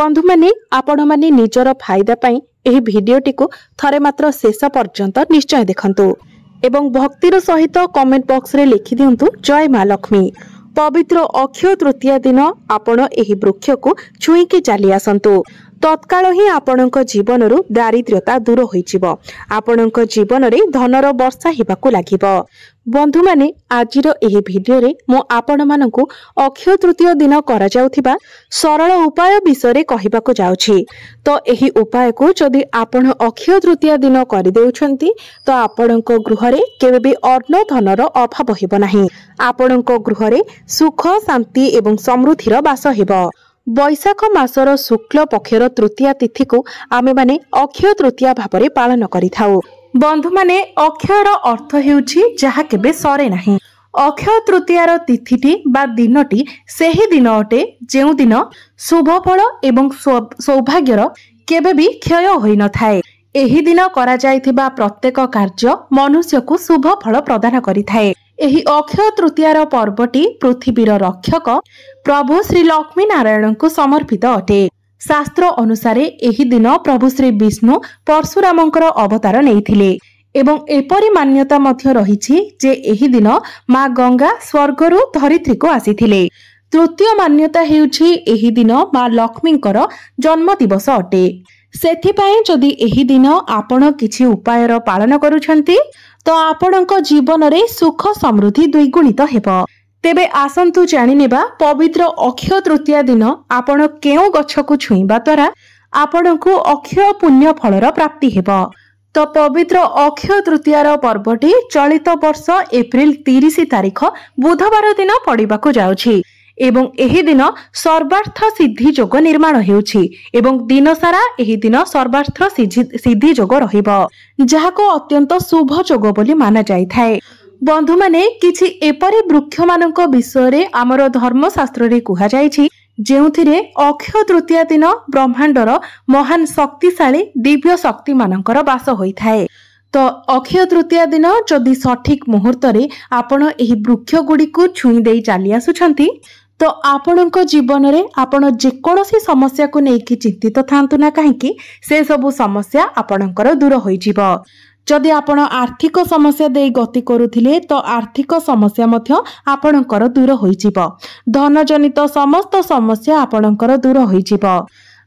बंधु माने आपण माने निजर फायदा पाई एही भिडियोटी को थरे मात्र शेष पर्यंत निश्चय देखंतु एवं भक्तिर सहित कमेंट बॉक्स रे लिखि दियंतु जय मां लक्ष्मी। पवित्र अक्षय तृतीया दिन आपण एही वृक्ष को छुई के चली आसंतु तत्काल ही आपणक जीवन रु दारिद्र्यता दूर होइजिबो। आपणक जीवन रे धनर वर्षा हेबाकु लागिबो। बंधु माने आजिर एही भिडियो रे मो आपण मानकु अक्षय तृतीय दिन करा जाउथिबा सरल उपाय विषय रे कहिबाकु जाउछि। तो एही उपाय को जदि आपण अक्षय तृतीय दिन करि देउछंती तो आपणक गृह रे केबे भी अन्न धनर अभाव हेबो नाही। आपणक गृह रे सुख शांति एवं समृद्धिर वास हेबो। बैशाख मासर शुक्ल पक्षर तृतीया तिथि को आमे माने अक्षय तृतीया भाबरे पालन करिथाउ। बंधु माने अक्षयर अर्थ हेउछि जहा केबे सरे नाही। अक्षय तृतीयार तिथिटी बा दिनटी सेही दिन अटे जेउ दिन शुभ फल एवं सौभाग्यर केबे भी क्षय होई न थाए। एही दिन करा जायथिबा प्रत्येक कार्य मनुष्य को शुभ फल प्रदान करिथाए। एही अक्षय तृतीयार पर्वटी पृथ्वीर रक्षक प्रभु श्री लक्ष्मी नारायण को समर्पित अटे। शास्त्र अनुसार एही दिन प्रभु श्री विष्णु परशुरामंकर अवतार नेइथिले एवं एपरि मान्यता मध्य रहिछि जे एही दिन मां गंगा स्वर्गरु धरित्री को आसीथिले। तृतीय मान्यता हेउछि एही दिन मां लक्ष्मींकर जन्म दिवस अटे। सेथिपाई जदि एही दिन आपण किछि उपायर पालन करूछंती तो आपणक जीवन रे सुख समृद्धि द्विगुणित हेबो। तेबे आसंतु जानि नेबा पवित्र अक्षय तृतीया दिन आपण केउ गछ को छुईबा द्वारा आपणकु अक्षय पुण्य फलर प्राप्ति हेबो। तो पवित्र अक्षय तृतीयार पर्वटी चलित वर्ष एप्रिल 30 तारिख बुधवार दिन पड़िबाकु जाउछि एवं एही दिन सर्वार्थ सिद्धि जोग निर्माण हेउछि एवं दिन सारा एही दिन सर्वार्थ सिद्धि जोग रहिबो जाहाको अत्यंत शुभ जोग बोली माना जाय थाए। बंधु माने किछि एपरि वृक्ष मानक विषय रे हमर धर्मशास्त्र रे कुहा जायछि जेउथिरे अक्षय तृतीया दिन ब्रह्मांडर महान शक्तिशाली दिव्य शक्ति मानकर वास होई थाए। तो अक्षय तृतीया दिन जदि सठिक मुहूर्त रे आपण एही वृक्ष गुडी को छुई देई चाली आसुछंती तो आपणक जीवन रे आपण जेकोसी समस्या को नेकी चिंतित थांतु ना काहेकि से सबु समस्या आपणकर दूर होई जिवो। जदि आपण आर्थिक समस्या दे गति करुथिले तो आर्थिक समस्या मध्य आपणकर दूर होई जिवो। धन जनित समस्त समस्या आपणकर दूर होई जिवो।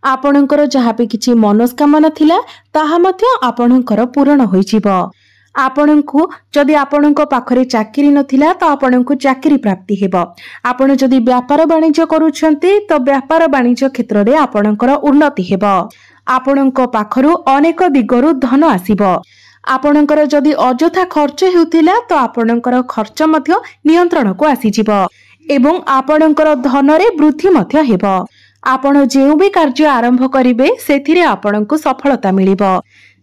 आपणकर जहा भी किछि मनोस्कामना थिला ताहा मध्य आपणकर पूर्ण होई जिवो। आपणको जदि आपणक पाखरे चाकरी नथिला तो आपणको चाकरी प्राप्ति हेबो। आपण जदि व्यापार वाणिज्य करूछंती तो व्यापार वाणिज्य क्षेत्र रे आपणकर उन्नति हेबो। आपणक पाखरु अनेक दिगरु धन आसीबो। आपणकर जदि अजथा खर्च हेउथिला तो आपणकर खर्च मध्य नियंत्रण को आसी जिवो एवं आपणकर धन रे वृद्धि मध्य हेबो। आपण जेउ भी कार्य आरंभ करिवे सेथिरे आपणको सफलता मिलिबो।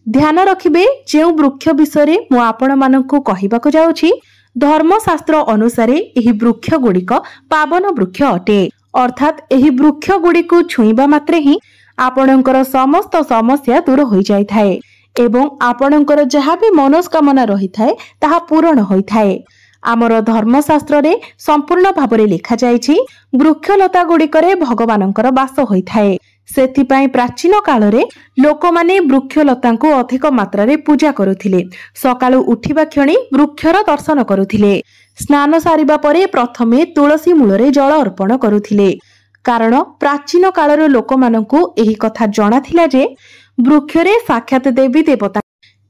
ध्यान रखिबे जेउ वृक्ष विषय मु आपण मानकु कहिबाकु जाउछि धर्मशास्त्र अनुसार एही वृक्ष गुडिक पावन वृक्ष अटे। अर्थात एही वृक्ष गुडिकु छुईबा मात्रे ही आपणकर समस्त समस्या दूर होई जाय थाए एवं आपणकर जहा भी मनोस्कामना रही थाए ताहा पूर्ण होई थाए। आमर धर्मशास्त्र रे संपूर्ण भाबरे लिखा जायछि वृक्षलता गुडिकरे भगवानंकर वास होई थाए। सेथिपाई प्राचीन काल रे लोक माने वृक्षलतांको अधिक मात्रा रे पूजा करुथिले। सकाळु उठिबा क्षणी वृक्षर दर्शन करुथिले। स्नान सारिबा परे प्रथमे तुलसी मूलरे जल अर्पण करुथिले कारण प्राचीन कालर लोक मानकु एही कथा जणा थिला जे वृक्षरे साक्षात देवी देवता।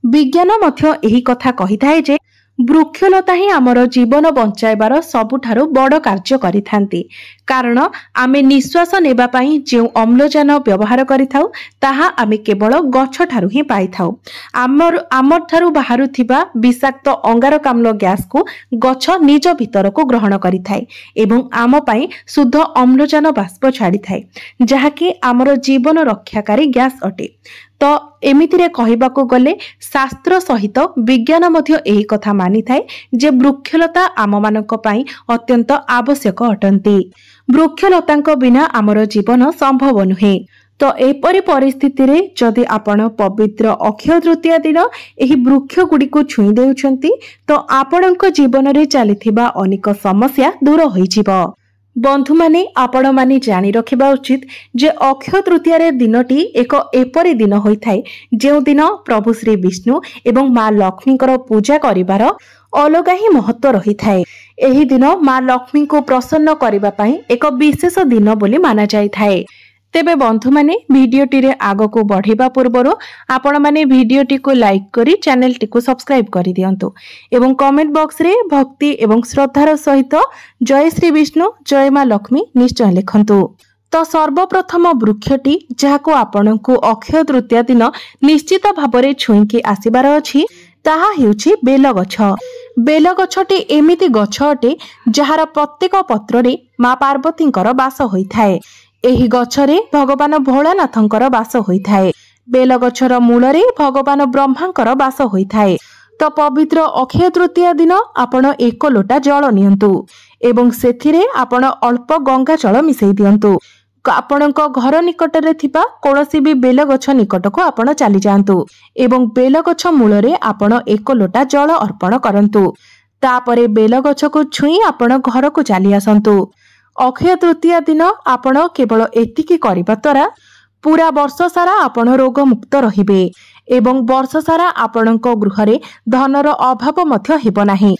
विज्ञान मध्य एही कथा कहिथाए जे वृक्षलता ही आमर जीवन बंचाइबार सबुठारु बड़ कार्य करिथांती कारण आमे निश्वास नेबा पई जे अम्लजान व्यवहार करिथाउ ताहा आमे केवल गछ ठारु ही पाइथाउ। आमर ठारु बाहरुथिबा विषाक्त अंगारकाम्ल गैस को गछ निज भीतर को ग्रहण करिथाए एवं आम पई शुद्ध अम्लजान बाष्प छाड़िथाए जहाकि आमर जीवन रक्षाकारी गैस अटे। तो एमितिरे कहिबाकु गले शास्त्र सहित विज्ञान मध्य एही कथा मानि थाए जे वृक्षलता आम मानक पई अत्यंत आवश्यक अटंती। वृक्षलतांक बिना आमर जीवन संभव नुहे। तो एपरि परिस्थिति रे जदि आपण पवित्र अक्षय तृतीया दिन एही वृक्ष गुडी को छुई देउछंती तो आपणक जीवन रे चलिथिबा अनेक समस्या दूर होई जिवो। बंधु माने आपण माने जानी रखिबा उचित जे अक्षय तृतीया दिनटी एक एपरी दिन होइथाय जे दिन प्रभु श्री विष्णु एवं माँ लक्ष्मी पूजा करिवार अलगा ही महत्व रही थाए। एही दिन माँ लक्ष्मी को प्रसन्न करिबा पई एक विशेष दिन बोली माना जाय थाए। तेबे बंधु माने भिडियोटी रे आगो को बढ़िबा पूर्वरो आपण माने भिडियोटी को लाइक करी चैनल टी को सब्सक्राइब करि दियंतु एवं कमेंट बॉक्स रे भक्ति एवं श्रद्धार सहित जय श्री विष्णु जय माँ लक्ष्मी निश्चय लिखंतु। तो सर्वप्रथम वृक्षटी जहाको आपनकु अक्षय तृतीया दिन निश्चित भाबरे छुईकी आसीबार अछि ताहा हेउछि बेल गछ। बेल गछटी एमिति गछ अटे जहार प्रत्येक पत्र रे माँ पार्वतींकर वास होइथाय। एही गछरे भगवान भोलानाथंकर वास होइथाय। बेल गछर मूलरे भगवान ब्रह्मांकर वास होइथाय। तो पवित्र अक्षय तृतीया दिन आपण एक लोटा जल नियंतु एवं सेथिरे आपण अल्प गंगा जल मिसई दियंतु। आपणक घर निकटरे थिबा कोनोसी भी बेल गछ निकटको आपण चली जांतु एवं बेल गछ मूलरे आपण एक लोटा जल अर्पण करंतु। तापरे बेल गछ को छुई आपण घर को चली आसंतु। अक्षय तृतीया दिन आपण केवल एतिकी करिबा द्वारा पूरा वर्ष सारा आपण रोग मुक्त रहिबे एवं वर्ष सारा आपणक गृहरे धनर अभाव मध्य हेबो नाही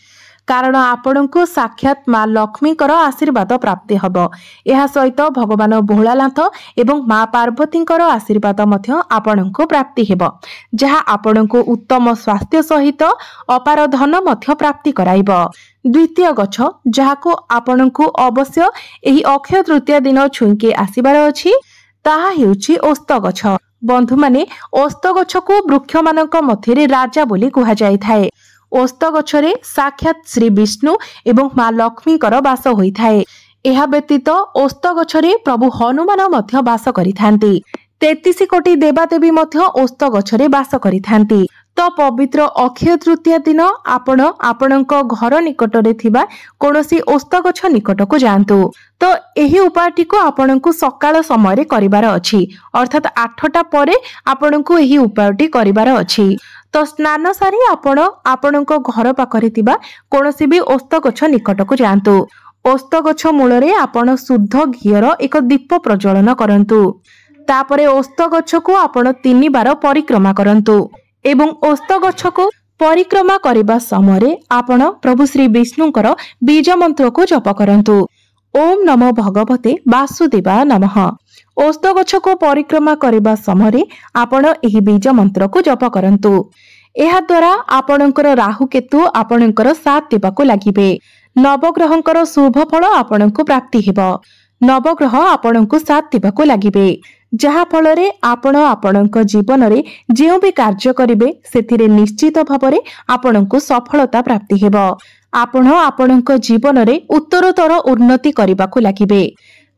कारण आपणको साक्षात माँ लक्ष्मीकर आशीर्वाद प्राप्ति हबो। एहा सहित भगवान भोलानाथ एवं माँ पार्वतींकर आशीर्वाद मध्य आपणको प्राप्ति हेबो जहा आपणको उत्तम स्वास्थ्य सहित अपार धन मध्य प्राप्ति कराइबो। द्वितीय गछ जहाको आपणको अवश्य एही अक्षय तृतीया दिन छुईके आसीबार अछि ताहा हेउछि ओस्त गछ। बंधु माने ओस्त गछ को वृक्ष मानक मध्यरे राजा बोली कुहा जाय थाए। ओस्त गछरे साक्षात श्री विष्णु एवं माँ लक्ष्मीकर वास होइथाए। एहा व्यतीत ओस्त गछरे प्रभु हनुमान मध्य वास करिथांती। 33 कोटी देवादेवी मध्य ओस्त गछरे वास करिथांती। तो पवित्र अक्षय तृतीया दिन आपण आपणक घर निकटरे थिबा कोनोसी ओस्त गछ निकट को जांतु। तो एही उपायटी को आपणकु सकाळ समय रे करिवार अछि अर्थात 8टा परे आपणकु एही उपायटी करिवार अछि। तो स्नान सारी आपण आपणक घर पाखरे थिबा कोनोसी भी ओस्त गछ निकट को जांतु। ओस्त गछ मूलरे आपण शुद्ध घीयर एक दीप प्रज्वलन करंतु। तापरे ओस्त गछ को आपण 3 बार परिक्रमा करंतु एवं ओस्त गछ को परिक्रमा करबा समय आपण प्रभु श्री विष्णुकर बीज मंत्र को जप करंतु। ओम नमो भगवते वासुदेवाय नमः। ओस्त गछ को परिक्रमा करबा समय आपण एही बीज मंत्र को जप करंतु। एहा द्वारा आपणकर राहु केतु आपणकर साथ देबाको लागिबे। नवग्रहंकर शुभ फल आपणको प्राप्ति हेबो। नवग्रह आपणको साथ देबाको लागिबे जहा फलरे आपण आपणक जीवन रे जेउ भी कार्य करिवे सेथिरे निश्चित भाबरे आपणको सफलता प्राप्ति हेबो। आपण आपणक जीवन रे उत्तरोत्तर उन्नति करिबाको लागिबे।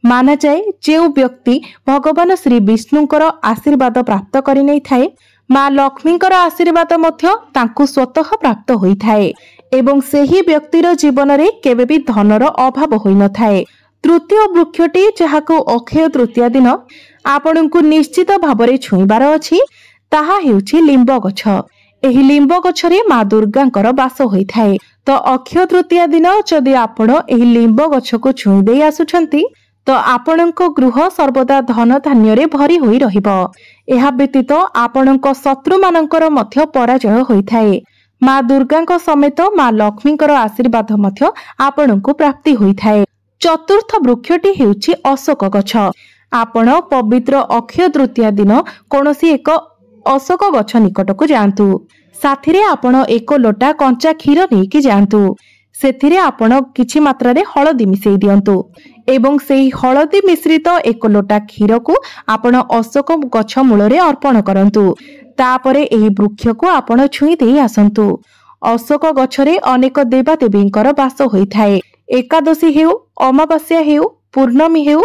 माना जाए जेउ व्यक्ति भगवान श्री विष्णुकर आशीर्वाद प्राप्त करि नै थाए माँ लक्ष्मीकर आशीर्वाद मध्य तांकु स्वतः प्राप्त होई थाए एवं सेही व्यक्तिर जीवन रे केबे भी धनर अभाव होई न थाए। तृतीय वृक्षटी जहाको अक्षय तृतीया दिन आपणकु निश्चित भाबरे छुईबार अछि ताहा हेउछि लिंब गछ। एही लिंब गछरे माँ दुर्गांकर वास होई थाए। तो अक्षय तृतीया दिन जदि आपण एही लिंब गछ को छुई देई आसुछंती तो आपणक गृह सर्वदा धन धान्य रे भरी होई रहिबो। एहा व्यतीत आपणक शत्रु मानकर मध्य पराजय होई थाए। माँ दुर्गांक समेत माँ लक्ष्मीकर आशीर्वाद मध्य आपणकु प्राप्ति होई थाए। चतुर्थ वृक्षटी हेउछि अशोक गछ। आपण पवित्र अक्षय तृतीया दिन कोनोसी एक अशोक गछ निकट को जांतु। साथिरे आपण एक लोटा कंचा क्षीर नेकी जांतु। सेथिरे आपण किछि मात्रा रे हळदी मिसई दियंतु एवं सेही हळदी मिश्रित एक लोटा क्षीर को आपण अशोक गछ मूलरे अर्पण करंतु। तापरे एही वृक्ष को आपण छुई देई आसंतु। अशोक गछरे अनेक देवादेवींकर वास होइथाए। एकादशी हेउ अमावास्या हेउ पूर्णमी हेउ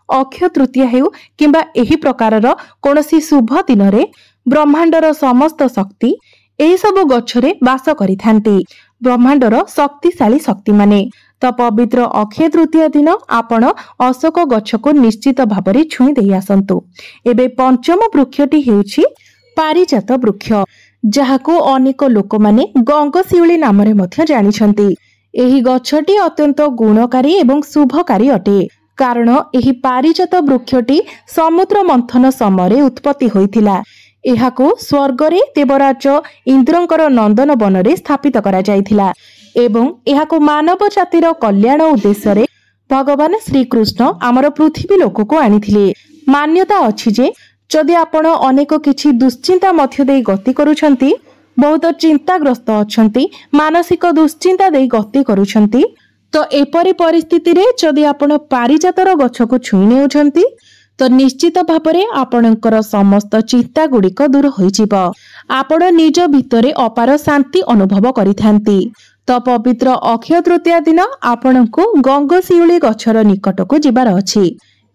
अक्षय तृतीया हेउ किंबा एही प्रकारर कोनोसी शुभ दिन रे ब्रह्मांडर समस्त शक्ति एही सब गछरे वास करिथांती। ब्रह्मांडर शक्तिशाली शक्ति माने तो पवित्र अक्षय तृतीया दिन आपण अशोक गछ को निश्चित भाबरे छुई देई आसंतु। एबे पंचम वृक्षटी हेउछि पारिजात वृक्ष जहाको अनेक लोक माने गंगशिउली नाम रे मध्य जानिछंती। ଏହି ଗଛଟି ଅତ୍ୟନ୍ତ ଗୁଣକାରୀ ଏବଂ ଶୁଭକାରୀ ଅଟେ, କାରଣ ଏହି ପାରିଜାତ ବୃକ୍ଷଟି ସମୁଦ୍ର ମନ୍ଥନ ସମୟରେ ଉତ୍ପତ୍ତି ହୋଇଥିଲା। ଏହାକୁ ସ୍ୱର୍ଗରେ ଦେବରାଜ ଇନ୍ଦ୍ରଙ୍କର ନନ୍ଦନ ବନରେ ସ୍ଥାପିତ କରାଯାଇଥିଲା ଏବଂ ଏହାକୁ ମାନବ ଜାତିର କଲ୍ୟାଣ ଉଦ୍ଦେଶ୍ୟରେ ଭଗବାନ ଶ୍ରୀକୃଷ୍ଣ ଆମର ପୃଥିବୀ ଲୋକକୁ ଆଣିଥିଲେ। ମାନ୍ୟତା ଅଛି ଯେ ଯଦି ଆପଣ ଅନେକ କିଛି ଦୁଶ୍ଚିନ୍ତା ମଧ୍ୟ ଦେଇ ଗତି କରୁଛନ୍ତି, ବହୁତ ଚିନ୍ତାଗ୍ରସ୍ତ ଅଛନ୍ତି, ମାନସିକ ଦୁଶ୍ଚିନ୍ତା ଦେଇ ଗତି କରୁଛନ୍ତି, ତ ଏପରି ପରିସ୍ଥିତିରେ ଯଦି ଆପଣ ପାରିଜାତର ଗଛକୁ ଛୁଇଁ ନେଉଛନ୍ତି ତ ନିଶ୍ଚିତ ଭାବରେ ଆପଣଙ୍କର ସମସ୍ତ ଚିନ୍ତା ଗୁଡ଼ିକ ଦୂର ହୋଇଯିବ। ଆପଣ ନିଜ ଭିତରେ ଅପାର ଶାନ୍ତି ଅନୁଭବ କରିଥାନ୍ତି। ତ ପବିତ୍ର ଅକ୍ଷୟ ତୃତୀୟା ଦିନ ଆପଣଙ୍କୁ ଗଙ୍ଗଶିଉଳି ଗଛର ନିକଟକୁ ଯିବାର ଅଛି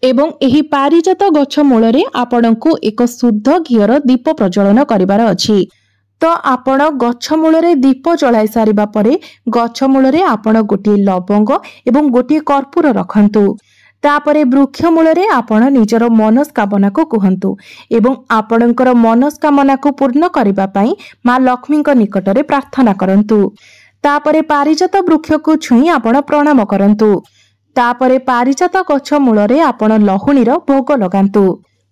ଏବଂ ଏହି ପାରିଜାତ ଗଛ ମୂଳରେ ଆପଣଙ୍କୁ ଏକ ଶୁଦ୍ଧ ଘିଅର ଦୀପ ପ୍ରଜ୍ୱଳନ କରିବାର ଅଛି। ତ ଆପଣ ଗଛ ମୂଳରେ ଦୀପ ଜଳାଇ ସାରିବା ପରେ ଗଛ ମୂଳରେ ଆପଣ ଗୋଟିଏ ଲବଙ୍ଗ ଏବଂ ଗୋଟିଏ କର୍ପୂର ରଖନ୍ତୁ। ତାପରେ ବୃକ୍ଷ ମୂଳରେ ଆପଣ ନିଜର ମନସ୍କାମନାକୁ କୁହନ୍ତୁ ଏବଂ ଆପଣଙ୍କର ମନସ୍କାମନାକୁ ପୂର୍ଣ୍ଣ କରିବା ପାଇଁ ମା ଲକ୍ଷ୍ମୀଙ୍କ ନିକଟରେ ପ୍ରାର୍ଥନା କରନ୍ତୁ। ତାପରେ ପାରିଜାତ ବୃକ୍ଷକୁ ଛୁଇଁ ଆପଣ ପ୍ରଣାମ କରନ୍ତୁ। ତାପରେ ପାରିଜାତ ଗଛ ମୂଳରେ ଆପଣ ଲହୁଣୀର ଭୋଗ ଲଗାନ୍ତୁ।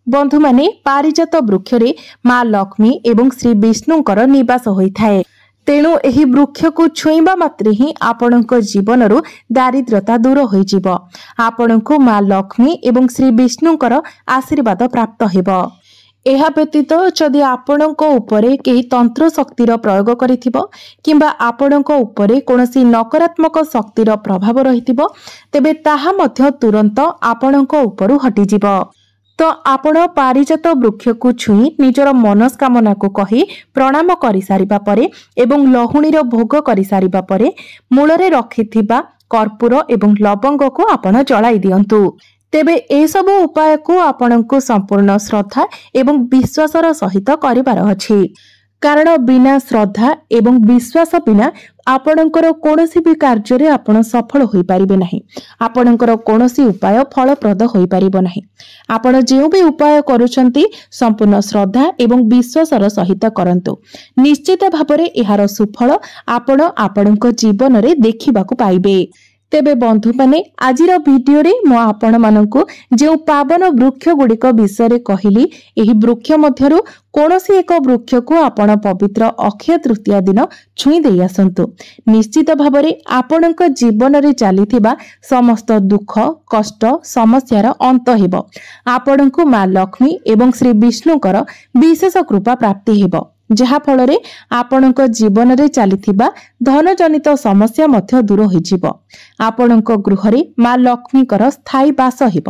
ବନ୍ଧୁମାନେ, ପାରିଜାତ ବୃକ୍ଷରେ ମା ଲକ୍ଷ୍ମୀ ଏବଂ ଶ୍ରୀ ବିଷ୍ଣୁଙ୍କର ନିବାସ ହୋଇଥାଏ। ତେଣୁ ଏହି ବୃକ୍ଷକୁ ଛୁଇଁବା ମାତ୍ରେ ହିଁ ଆପଣଙ୍କ ଜୀବନରୁ ଦାରିଦ୍ର୍ୟତା ଦୂର ହୋଇଯିବ। ଆପଣଙ୍କୁ ମା ଲକ୍ଷ୍ମୀ ଏବଂ ଶ୍ରୀ ବିଷ୍ଣୁଙ୍କର ଆଶୀର୍ବାଦ ପ୍ରାପ୍ତ ହେବ। ଏହା ବ୍ୟତୀତ ଯଦି ଆପଣଙ୍କ ଉପରେ କେହି ତନ୍ତ୍ର ଶକ୍ତିର ପ୍ରୟୋଗ କରିଥିବ କିମ୍ବା ଆପଣଙ୍କ ଉପରେ କୌଣସି ନକାରାତ୍ମକ ଶକ୍ତିର ପ୍ରଭାବ ରହିଥିବ, ତେବେ ତାହା ମଧ୍ୟ ତୁରନ୍ତ ଆପଣଙ୍କ ଉପରୁ ହଟିଯିବ। ତ ଆପଣ ପାରିଜାତ ବୃକ୍ଷକୁ ଛୁଇଁ ନିଜର ମନସ୍କାମନାକୁ କହି ପ୍ରଣାମ କରିସାରିବା ପରେ ଏବଂ ଲହୁଣୀର ଭୋଗ କରିସାରିବା ପରେ ମୂଳରେ ରଖିଥିବା କର୍ପୂର ଏବଂ ଲବଙ୍ଗକୁ ଆପଣ ଜଳାଇ ଦିଅନ୍ତୁ। ତେବେ ଏସବୁ ଉପାୟକୁ ଆପଣଙ୍କୁ ସମ୍ପୂର୍ଣ୍ଣ ଶ୍ରଦ୍ଧା ଏବଂ ବିଶ୍ୱାସର ସହିତ କରିବାର ଅଛି, କାରଣ ବିନା ଶ୍ରଦ୍ଧା ଏବଂ ବିଶ୍ୱାସ ବିନା ଆପଣଙ୍କର କୌଣସି ବି କାର୍ଯ୍ୟରେ ଆପଣ ସଫଳ ହୋଇପାରିବେ ନାହିଁ। ଆପଣଙ୍କର କୌଣସି ଉପାୟ ଫଳପ୍ରଦ ହୋଇପାରିବ ନାହିଁ। ଆପଣ ଯେଉଁ ବି ଉପାୟ କରୁଛନ୍ତି ସମ୍ପୂର୍ଣ୍ଣ ଶ୍ରଦ୍ଧା ଏବଂ ବିଶ୍ୱାସର ସହିତ କରନ୍ତୁ। ନିଶ୍ଚିତ ଭାବରେ ଏହାର ସୁଫଳ ଆପଣ ଆପଣଙ୍କ ଜୀବନରେ ଦେଖିବାକୁ ପାଇବେ। ତେବେ ବନ୍ଧୁମାନେ, ଆଜିର ଭିଡିଓରେ ମୁଁ ଆପଣମାନଙ୍କୁ ଯେଉଁ ପାବନ ବୃକ୍ଷ ଗୁଡ଼ିକ ବିଷୟରେ କହିଲି, ଏହି ବୃକ୍ଷ ମଧ୍ୟରୁ କୌଣସି ଏକ ବୃକ୍ଷକୁ ଆପଣ ପବିତ୍ର ଅକ୍ଷୟ ତୃତୀୟା ଦିନ ଛୁଇଁ ଦେଇ ଆସନ୍ତୁ। ନିଶ୍ଚିତ ଭାବରେ ଆପଣଙ୍କ ଜୀବନରେ ଚାଲିଥିବା ସମସ୍ତ ଦୁଃଖ, କଷ୍ଟ, ସମସ୍ୟାର ଅନ୍ତ ହେବ। ଆପଣଙ୍କୁ ମା ଲକ୍ଷ୍ମୀ ଏବଂ ଶ୍ରୀ ବିଷ୍ଣୁଙ୍କର ବିଶେଷ କୃପା ପ୍ରାପ୍ତି ହେବ, ଯାହା ଫଳରେ ଆପଣଙ୍କ ଜୀବନରେ ଚାଲିଥିବା ଧନଜନିତ ସମସ୍ୟା ମଧ୍ୟ ଦୂର ହୋଇଯିବ। ଆପଣଙ୍କ ଗୃହରେ ମା ଲକ୍ଷ୍ମୀଙ୍କର ସ୍ଥାୟୀ ବାସ ହେବ।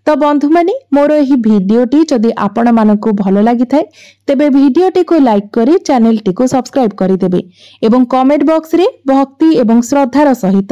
ତ ବନ୍ଧୁମାନେ, ମୋର ଏହି ଭିଡିଓଟି ଯଦି ଆପଣମାନଙ୍କୁ ଭଲ ଲାଗିଥାଏ ତେବେ ଭିଡିଓଟିକୁ ଲାଇକ୍ କରି ଚ୍ୟାନେଲଟିକୁ ସବସ୍କ୍ରାଇବ୍ କରିଦେବେ ଏବଂ କମେଣ୍ଟ ବକ୍ସରେ ଭକ୍ତି ଏବଂ ଶ୍ରଦ୍ଧାର ସହିତ